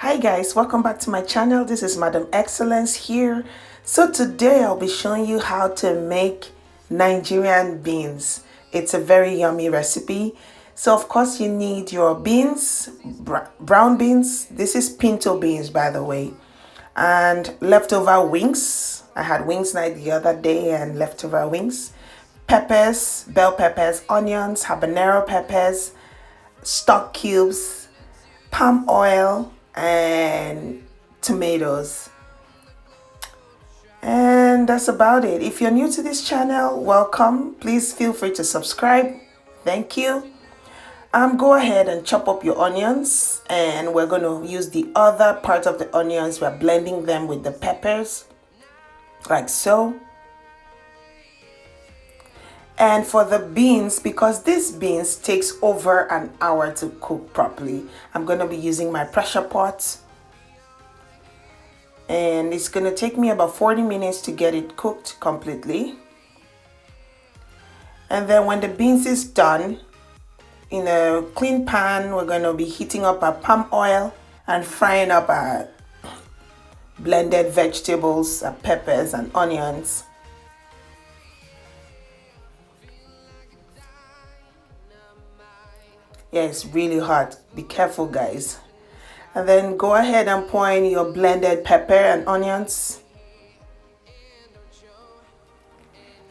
Hi guys, welcome back to my channel. This is Madam Excellence here. So today I'll be showing you how to make Nigerian beans. It's a very yummy recipe. So of course you need your beans, brown beans. This is pinto beans, by the way, and leftover wings. I had wings night the other day and leftover wings. Peppers, bell peppers, onions, habanero peppers, stock cubes, palm oil, and tomatoes. And that's about it. If you're new to this channel, welcome. Please feel free to subscribe. Thank you. Go ahead and chop up your onions, and we're going to use the other part of the onions. We're blending them with the peppers like so. And for the beans, because this beans takes over an hour to cook properly, I'm going to be using my pressure pot. And it's going to take me about 40 minutes to get it cooked completely. And then when the beans is done, in a clean pan, we're going to be heating up our palm oil and frying up our blended vegetables, our peppers and onions. Yeah, it's really hot. Be careful, guys. And then go ahead and pour in your blended pepper and onions.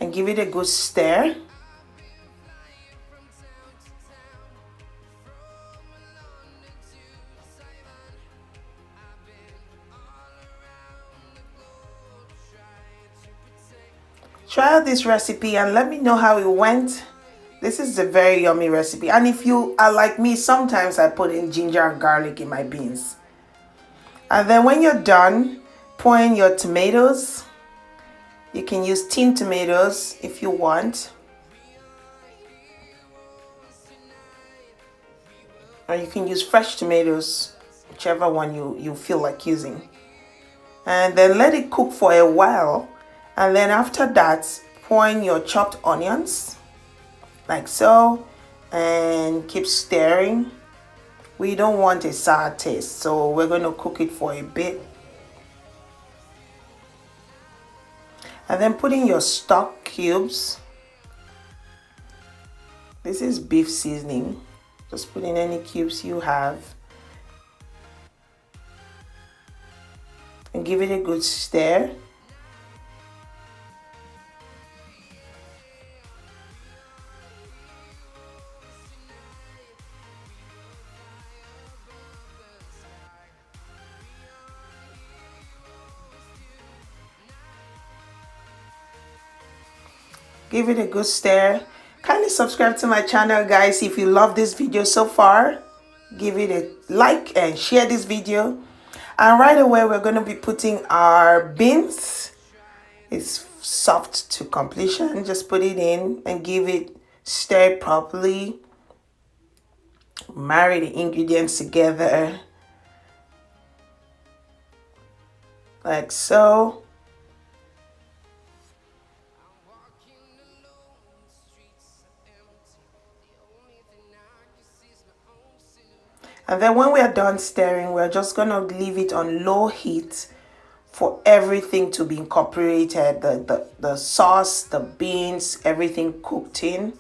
And give it a good stir. Try out this recipe and let me know how it went. This is a very yummy recipe. And if you are like me, sometimes I put in ginger and garlic in my beans. And then when you're done, pour in your tomatoes. You can use tin tomatoes if you want. Or you can use fresh tomatoes, whichever one you feel like using. And then let it cook for a while. And then after that, pour in your chopped onions. Like so, and keep stirring. We don't want a sour taste, so we're going to cook it for a bit. And then put in your stock cubes. This is beef seasoning. Just put in any cubes you have. And give it a good stir. Give it a good stir. Kindly subscribe to my channel, guys. If you love this video so far, give it a like and share this video. And right away, we're going to be putting our beans. It's soft to completion. Just put it in and give it stir properly. Marry the ingredients together. Like so. And then when we are done stirring, we're just going to leave it on low heat for everything to be incorporated. The sauce, the beans, everything cooked in.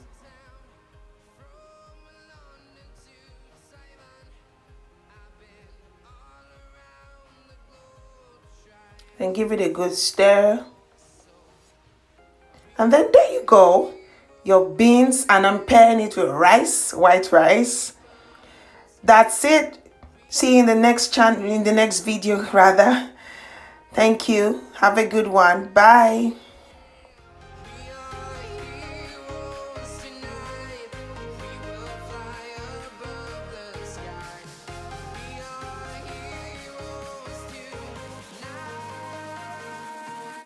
And give it a good stir. And then there you go. Your beans, and I'm pairing it with rice, white rice. That's it. See you in the next video rather. Thank you. Have a good one. Bye.